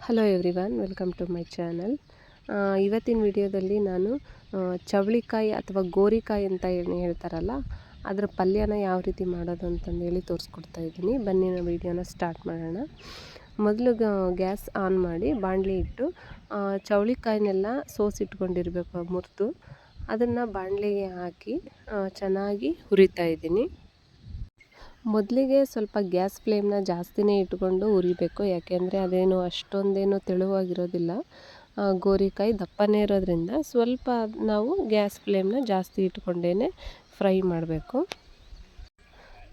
Hello everyone, welcome to my channel. ಇವತ್ತಿನ ವಿಡಿಯೋದಲ್ಲಿ ನಾನು ಚವಳಿಕಾಯಿ ಅಥವಾ ಗೋರಿಕಾಯಿ ಅಂತ ಏನು ಹೇಳ್ತಾರಲ್ಲ, ಅದರ ಪಲ್ಯನ ಯಾವ ರೀತಿ ಮಾಡೋದು ಅಂತಂದೇಳಿ ತೋರಿಸ್ಕೊಡ್ತಾ ಇದ್ದೀನಿ. ಬನ್ನಿ ನಾವು ವಿಡಿಯೋನ ಸ್ಟಾರ್ಟ್ ಮಾಡೋಣ. ಮೊದಲು ಗ್ಯಾಸ್ ಆನ್ ಮಾಡಿ ಬಾಣಲಿ ಇಟ್ಟು ಚವಳಿಕಾಯಿನೆಲ್ಲ ಸೋಸಿಟ್ಕೊಂಡಿರಬೇಕು ಮುರಿದು, ಅದನ್ನು ಬಾಣಲಿಗೆ ಹಾಕಿ ಚೆನ್ನಾಗಿ ಹುರಿತಾ ಇದ್ದೀನಿ. ಮೊದಲಿಗೆ ಸ್ವಲ್ಪ ಗ್ಯಾಸ್ ಫ್ಲೇಮ್ನ ಜಾಸ್ತಿನೇ ಇಟ್ಕೊಂಡು ಹುರಿಬೇಕು, ಯಾಕೆಂದರೆ ಅದೇನು ಅಷ್ಟೊಂದೇನು ತೆಳುವಾಗಿರೋದಿಲ್ಲ. ಗೋರಿಕಾಯಿ ದಪ್ಪನೇ ಇರೋದ್ರಿಂದ ಸ್ವಲ್ಪ ನಾವು ಗ್ಯಾಸ್ ಫ್ಲೇಮ್ನ ಜಾಸ್ತಿ ಇಟ್ಕೊಂಡೇ ಫ್ರೈ ಮಾಡಬೇಕು.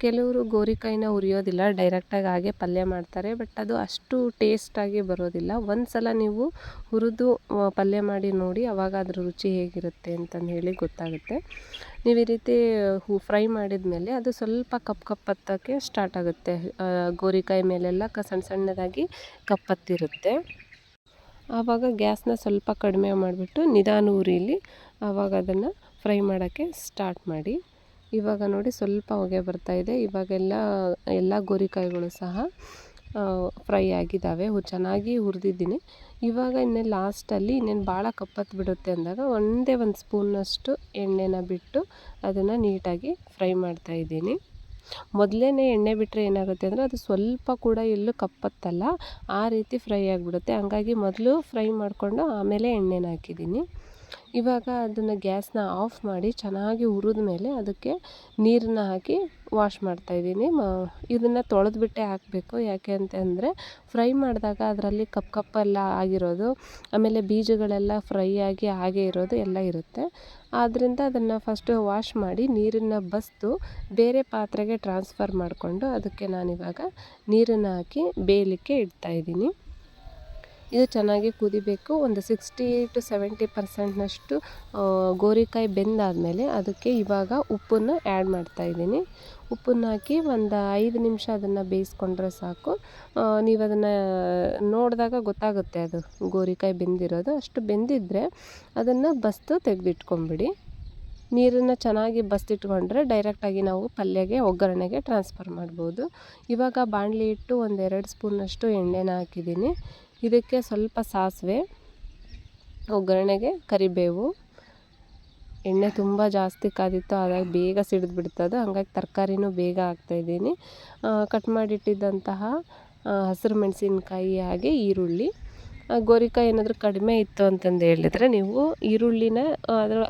ಕೆಲವರು ಗೋರಿಕಾಯಿನ ಹುರಿಯೋದಿಲ್ಲ, ಡೈರೆಕ್ಟಾಗಿ ಹಾಗೆ ಪಲ್ಯ ಮಾಡ್ತಾರೆ. ಬಟ್ ಅದು ಅಷ್ಟು ಟೇಸ್ಟಾಗಿ ಬರೋದಿಲ್ಲ. ಒಂದು ಸಲ ನೀವು ಹುರಿದು ಪಲ್ಯ ಮಾಡಿ ನೋಡಿ, ಆವಾಗ ಅದ್ರ ರುಚಿ ಹೇಗಿರುತ್ತೆ ಅಂತಂದು ಹೇಳಿ ಗೊತ್ತಾಗುತ್ತೆ. ನೀವು ಈ ರೀತಿ ಫ್ರೈ ಮಾಡಿದ ಮೇಲೆ ಅದು ಸ್ವಲ್ಪ ಕಪ್ಪತ್ತಕ್ಕೆ ಸ್ಟಾರ್ಟ್ ಆಗುತ್ತೆ. ಗೋರಿಕಾಯಿ ಮೇಲೆಲ್ಲ ಸಣ್ಣ ಸಣ್ಣದಾಗಿ ಕಪ್ಪತ್ತಿರುತ್ತೆ. ಆವಾಗ ಗ್ಯಾಸ್ನ ಸ್ವಲ್ಪ ಕಡಿಮೆ ಮಾಡಿಬಿಟ್ಟು ನಿಧಾನ ಉರಿಲಿ ಆವಾಗ ಅದನ್ನು ಫ್ರೈ ಮಾಡೋಕ್ಕೆ ಸ್ಟಾರ್ಟ್ ಮಾಡಿ. ಇವಾಗ ನೋಡಿ ಸ್ವಲ್ಪ ಹೊಗೆ ಬರ್ತಾಯಿದೆ. ಎಲ್ಲ ಗೋರಿಕಾಯಿಗಳು ಸಹ ಫ್ರೈ ಆಗಿದ್ದಾವೆ, ಚೆನ್ನಾಗಿ ಹುರಿದಿದ್ದೀನಿ. ಇವಾಗ ಇನ್ನೇನು ಲಾಸ್ಟಲ್ಲಿ ಇನ್ನೇನು ಭಾಳ ಕಪ್ಪತ್ತು ಬಿಡುತ್ತೆ ಅಂದಾಗ ಒಂದೇ ಒಂದು ಸ್ಪೂನಷ್ಟು ಎಣ್ಣೆನ ಬಿಟ್ಟು ಅದನ್ನು ನೀಟಾಗಿ ಫ್ರೈ ಮಾಡ್ತಾಯಿದ್ದೀನಿ. ಮೊದಲೇ ಎಣ್ಣೆ ಬಿಟ್ಟರೆ ಏನಾಗುತ್ತೆ ಅಂದರೆ ಅದು ಸ್ವಲ್ಪ ಕೂಡ ಎಲ್ಲೂ ಕಪ್ಪತ್ತಲ್ಲ, ಆ ರೀತಿ ಫ್ರೈ ಆಗಿಬಿಡುತ್ತೆ. ಹಂಗಾಗಿ ಮೊದಲು ಫ್ರೈ ಮಾಡಿಕೊಂಡು ಆಮೇಲೆ ಎಣ್ಣೆನ ಹಾಕಿದ್ದೀನಿ. ಇವಾಗ ಅದನ್ನು ಗ್ಯಾಸ್ನ ಆಫ್ ಮಾಡಿ ಚೆನ್ನಾಗಿ ಹುರಿದ ಮೇಲೆ ಅದಕ್ಕೆ ನೀರನ್ನ ಹಾಕಿ ವಾಶ್ ಮಾಡ್ತಾಯಿದ್ದೀನಿ. ಇದನ್ನು ತೊಳೆದ್ಬಿಟ್ಟೆ ಹಾಕಬೇಕು. ಯಾಕೆ ಅಂತಂದರೆ ಫ್ರೈ ಮಾಡಿದಾಗ ಅದರಲ್ಲಿ ಕಪ್ಪೆಲ್ಲ ಆಗಿರೋದು, ಆಮೇಲೆ ಬೀಜಗಳೆಲ್ಲ ಫ್ರೈ ಆಗಿ ಹಾಗೆ ಇರೋದು ಎಲ್ಲ ಇರುತ್ತೆ. ಆದ್ದರಿಂದ ಅದನ್ನು ಫಸ್ಟು ವಾಶ್ ಮಾಡಿ ನೀರನ್ನು ಬಸಿದು ಬೇರೆ ಪಾತ್ರೆಗೆ ಟ್ರಾನ್ಸ್ಫರ್ ಮಾಡಿಕೊಂಡು ಅದಕ್ಕೆ ನಾನಿವಾಗ ನೀರನ್ನು ಹಾಕಿ ಬೇಯಲಿಕ್ಕೆ ಇಡ್ತಾಯಿದ್ದೀನಿ. ಇದು ಚೆನ್ನಾಗಿ ಕುದಿಬೇಕು. ಒಂದು 60 to 70% ಗೋರಿಕಾಯಿ ಬೆಂದಾದಮೇಲೆ ಅದಕ್ಕೆ ಇವಾಗ ಉಪ್ಪನ್ನು ಆ್ಯಡ್ ಮಾಡ್ತಾಯಿದ್ದೀನಿ. ಉಪ್ಪನ್ನು ಹಾಕಿ ಒಂದು 5 ನಿಮಿಷ ಅದನ್ನು ಬೇಯಿಸ್ಕೊಂಡ್ರೆ ಸಾಕು. ನೀವು ಅದನ್ನು ನೋಡಿದಾಗ ಗೊತ್ತಾಗುತ್ತೆ ಅದು ಗೋರಿಕಾಯಿ ಬೆಂದಿರೋದು. ಅಷ್ಟು ಬೆಂದಿದ್ದರೆ ಅದನ್ನು ಬಸಿದು ತೆಗೆದಿಟ್ಕೊಂಬಿಡಿ. ನೀರನ್ನು ಚೆನ್ನಾಗಿ ಬಸಿದಿಟ್ಕೊಂಡ್ರೆ ಡೈರೆಕ್ಟಾಗಿ ನಾವು ಪಲ್ಯಗೆ ಒಗ್ಗರಣೆಗೆ ಟ್ರಾನ್ಸ್ಫರ್ ಮಾಡ್ಬೋದು. ಇವಾಗ ಬಾಣಲಿ ಇಟ್ಟು ಒಂದು 2 ಸ್ಪೂನಷ್ಟು ಎಣ್ಣೆನ ಹಾಕಿದ್ದೀನಿ. ಇದಕ್ಕೆ ಸ್ವಲ್ಪ ಸಾಸಿವೆ, ಒಗ್ಗರಣೆಗೆ ಕರಿಬೇವು. ಎಣ್ಣೆ ತುಂಬ ಜಾಸ್ತಿ ಕಾದಿತ್ತು, ಹಾಗಾಗಿ ಬೇಗ ಸಿಡಿದು ಬಿಡ್ತದೆ. ಹಾಗಾಗಿ ತರಕಾರಿನೂ ಬೇಗ ಹಾಕ್ತಾಯಿದ್ದೀನಿ. ಕಟ್ ಮಾಡಿಟ್ಟಿದ್ದಂತಹ ಹಸಿರು ಮೆಣಸಿನ್ಕಾಯಿ ಹಾಗೆ ಈರುಳ್ಳಿ. ಗೋರಿಕಾಯಿ ಏನಾದರೂ ಕಡಿಮೆ ಇತ್ತು ಅಂತಂದು ಹೇಳಿದರೆ ನೀವು ಈರುಳ್ಳಿನ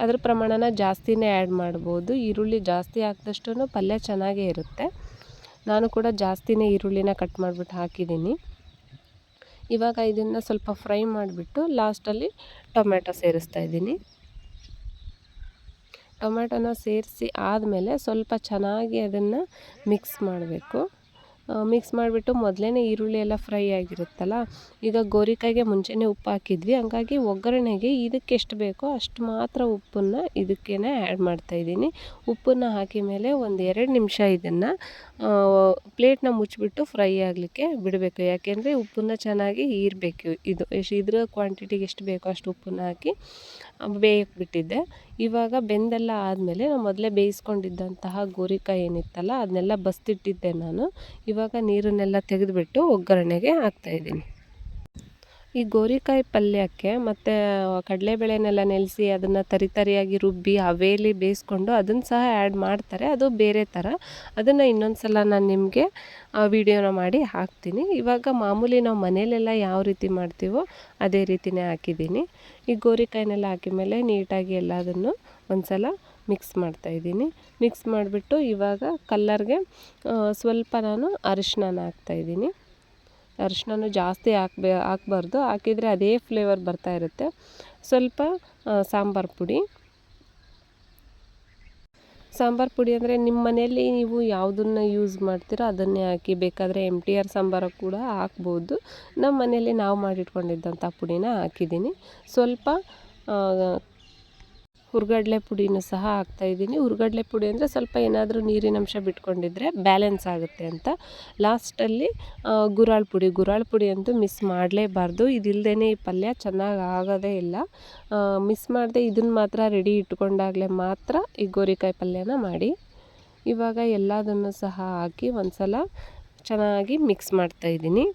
ಅದ್ರ ಪ್ರಮಾಣನ ಜಾಸ್ತಿನೇ ಆ್ಯಡ್ ಮಾಡ್ಬೋದು. ಈರುಳ್ಳಿ ಜಾಸ್ತಿ ಹಾಕಿದಷ್ಟು ಪಲ್ಯ ಚೆನ್ನಾಗೇ ಇರುತ್ತೆ. ನಾನು ಕೂಡ ಜಾಸ್ತಿನೇ ಈರುಳ್ಳಿನ ಕಟ್ ಮಾಡಿಬಿಟ್ಟು ಹಾಕಿದ್ದೀನಿ. ಇವಾಗ ಇದನ್ನು ಸ್ವಲ್ಪ ಫ್ರೈ ಮಾಡಿಬಿಟ್ಟು ಲಾಸ್ಟಲ್ಲಿ ಟೊಮೆಟೊ ಸೇರಿಸ್ತಾಯಿದ್ದೀನಿ. ಟೊಮೆಟೊನ ಸೇರಿಸಿ ಆದಮೇಲೆ ಸ್ವಲ್ಪ ಚೆನ್ನಾಗಿ ಅದನ್ನು ಮಿಕ್ಸ್ ಮಾಡಬೇಕು. ಮಿಕ್ಸ್ ಮಾಡಿಬಿಟ್ಟು ಮೊದಲೇ ಈರುಳ್ಳಿ ಎಲ್ಲ ಫ್ರೈ ಆಗಿರುತ್ತಲ್ಲ, ಈಗ ಗೋರಿಕಾಯಿಗೆ ಮುಂಚೆನೇ ಉಪ್ಪು ಹಾಕಿದ್ವಿ. ಹಂಗಾಗಿ ಒಗ್ಗರಣೆಗೆ ಇದಕ್ಕೆ ಎಷ್ಟು ಬೇಕೋ ಅಷ್ಟು ಮಾತ್ರ ಉಪ್ಪನ್ನು ಇದಕ್ಕೇ ಆ್ಯಡ್ ಮಾಡ್ತಾಯಿದ್ದೀನಿ. ಉಪ್ಪನ್ನು ಹಾಕಿ ಮೇಲೆ ಒಂದು 2 ನಿಮಿಷ ಇದನ್ನು ಪ್ಲೇಟ್ನ ಮುಚ್ಚಿಬಿಟ್ಟು ಫ್ರೈ ಆಗಲಿಕ್ಕೆ ಬಿಡಬೇಕು. ಯಾಕೆಂದರೆ ಉಪ್ಪನ್ನು ಚೆನ್ನಾಗಿ ಹೀರಬೇಕು. ಇದ್ರ ಕ್ವಾಂಟಿಟಿಗೆ ಎಷ್ಟು ಬೇಕೋ ಅಷ್ಟು ಉಪ್ಪನ್ನು ಹಾಕಿ ಬೇಯಕ್ಕೆ ಬಿಟ್ಟಿದ್ದೆ. ಇವಾಗ ಬೆಂದೆಲ್ಲ ಆದಮೇಲೆ ನಾವು ಮೊದಲೇ ಬೇಯಿಸ್ಕೊಂಡಿದ್ದಂತಹ ಗೋರಿಕಾಯಿ ಏನಿತ್ತಲ್ಲ ಅದನ್ನೆಲ್ಲ ಬಸ್ತಿಟ್ಟಿದ್ದೆ ನಾನು. ಇವಾಗ ನೀರನ್ನೆಲ್ಲ ತೆಗೆದುಬಿಟ್ಟು ಒಗ್ಗರಣೆಗೆ ಹಾಕ್ತಾಯಿದ್ದೀನಿ. ಈ ಗೋರಿಕಾಯಿ ಪಲ್ಯಕ್ಕೆ ಮತ್ತು ಕಡಲೆಬೇಳೆನೆಲ್ಲ ನೆನೆಸಿ ಅದನ್ನು ತರಿಯಾಗಿ ರುಬ್ಬಿ ಹವೇಲಿ ಬೇಯಿಸ್ಕೊಂಡು ಅದನ್ನು ಸಹ ಆ್ಯಡ್ ಮಾಡ್ತಾರೆ. ಅದು ಬೇರೆ ಥರ. ಅದನ್ನು ಇನ್ನೊಂದು ಸಲ ನಾನು ನಿಮಗೆ ವಿಡಿಯೋನ ಮಾಡಿ ಹಾಕ್ತೀನಿ. ಇವಾಗ ಮಾಮೂಲಿ ನಾವು ಮನೆಯಲ್ಲೆಲ್ಲ ಯಾವ ರೀತಿ ಮಾಡ್ತೀವೋ ಅದೇ ರೀತಿಯೇ ಹಾಕಿದ್ದೀನಿ. ಈ ಗೋರಿಕಾಯಿನೆಲ್ಲ ಹಾಕಿದ ಮೇಲೆ ನೀಟಾಗಿ ಎಲ್ಲದನ್ನು ಒಂದು ಸಲ ಮಿಕ್ಸ್ ಮಾಡ್ತಾಯಿದ್ದೀನಿ. ಮಿಕ್ಸ್ ಮಾಡಿಬಿಟ್ಟು ಇವಾಗ ಕಲ್ಲರ್ಗೆ ಸ್ವಲ್ಪ ನಾನು ಅರಿಶಿನ ಹಾಕ್ತಾಯಿದ್ದೀನಿ. ಅರಿಶಿನ ಜಾಸ್ತಿ ಹಾಕಬಾರ್ದು, ಹಾಕಿದರೆ ಅದೇ ಫ್ಲೇವರ್ ಬರ್ತಾ ಇರುತ್ತೆ. ಸ್ವಲ್ಪ ಸಾಂಬಾರು ಪುಡಿ ಅಂದರೆ ನಿಮ್ಮ ಮನೆಯಲ್ಲಿ ನೀವು ಯಾವುದನ್ನು ಯೂಸ್ ಮಾಡ್ತೀರೋ ಅದನ್ನೇ ಹಾಕಿ. ಬೇಕಾದರೆ MTR ಸಾಂಬಾರು ಕೂಡ ಹಾಕ್ಬೋದು. ನಮ್ಮ ಮನೆಯಲ್ಲಿ ನಾವು ಮಾಡಿಟ್ಕೊಂಡಿದ್ದಂಥ ಪುಡಿನ ಹಾಕಿದ್ದೀನಿ. ಸ್ವಲ್ಪ ಹುರ್ಗಡ್ಲೆ ಪುಡಿನೂ ಸಹ ಹಾಕ್ತಾಯಿದ್ದೀನಿ. ಹುರ್ಗಡ್ಲೆ ಪುಡಿ ಅಂದರೆ ಸ್ವಲ್ಪ ಏನಾದರೂ ನೀರಿನಂಶ ಬಿಟ್ಕೊಂಡಿದ್ರೆ ಬ್ಯಾಲೆನ್ಸ್ ಆಗುತ್ತೆ ಅಂತ. ಲಾಸ್ಟಲ್ಲಿ ಗುರಾಳ್ ಪುಡಿ ಅಂತೂ ಮಿಸ್ ಮಾಡಲೇಬಾರ್ದು. ಇದಿಲ್ಲದೇ ಈ ಪಲ್ಯ ಚೆನ್ನಾಗಿ ಆಗೋದೇ ಇಲ್ಲ. ಮಿಸ್ ಮಾಡದೆ ಇದನ್ನು ಮಾತ್ರ ರೆಡಿ ಇಟ್ಕೊಂಡಾಗಲೇ ಮಾತ್ರ ಈ ಗೋರಿಕಾಯಿ ಪಲ್ಯನ ಮಾಡಿ. ಇವಾಗ ಎಲ್ಲದನ್ನು ಸಹ ಹಾಕಿ ಒಂದು ಸಲ ಚೆನ್ನಾಗಿ ಮಿಕ್ಸ್ ಮಾಡ್ತಾಯಿದ್ದೀನಿ.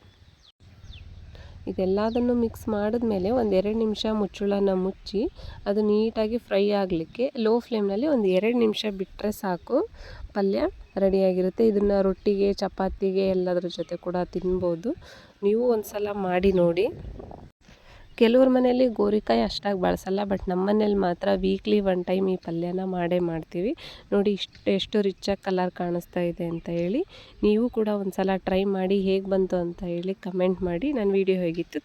ಇದೆಲ್ಲದನ್ನು ಮಿಕ್ಸ್ ಮಾಡಿದ್ಮೇಲೆ ಒಂದು 2 ನಿಮಿಷ ಮುಚ್ಚಳನ ಮುಚ್ಚಿ ಅದು ನೀಟಾಗಿ ಫ್ರೈ ಆಗಲಿಕ್ಕೆ ಲೋ ಫ್ಲೇಮ್ನಲ್ಲಿ ಒಂದು 2 ನಿಮಿಷ ಬಿಟ್ಟರೆ ಸಾಕು. ಪಲ್ಯ ರೆಡಿಯಾಗಿರುತ್ತೆ. ಇದನ್ನು ರೊಟ್ಟಿಗೆ, ಚಪಾತಿಗೆ ಎಲ್ಲದರ ಜೊತೆ ಕೂಡ ತಿನ್ಬೋದು. ನೀವು ಒಂದು ಸಲ ಮಾಡಿ ನೋಡಿ. ಕೆಲವ್ರ ಮನೇಲಿ ಗೋರಿಕಾಯಿ ಅಷ್ಟಾಗಿ ಬಳಸಲ್ಲ, ಬಟ್ ನಮ್ಮ ಮನೇಲಿ ಮಾತ್ರ ವೀಕ್ಲಿ 1 ಟೈಮ್ ಈ ಪಲ್ಯನ ಮಾಡೇ ಮಾಡ್ತೀವಿ. ನೋಡಿ ಎಷ್ಟು ರಿಚ್ಚಾಗಿ ಕಲರ್ ಕಾಣಿಸ್ತಾ ಇದೆ ಅಂತ ಹೇಳಿ. ನೀವು ಕೂಡ ಒಂದು ಸಲ ಟ್ರೈ ಮಾಡಿ ಹೇಗೆ ಬಂತು ಅಂತ ಹೇಳಿ ಕಮೆಂಟ್ ಮಾಡಿ. ನನ್ನ ವಿಡಿಯೋ ಹೇಗಿತ್ತು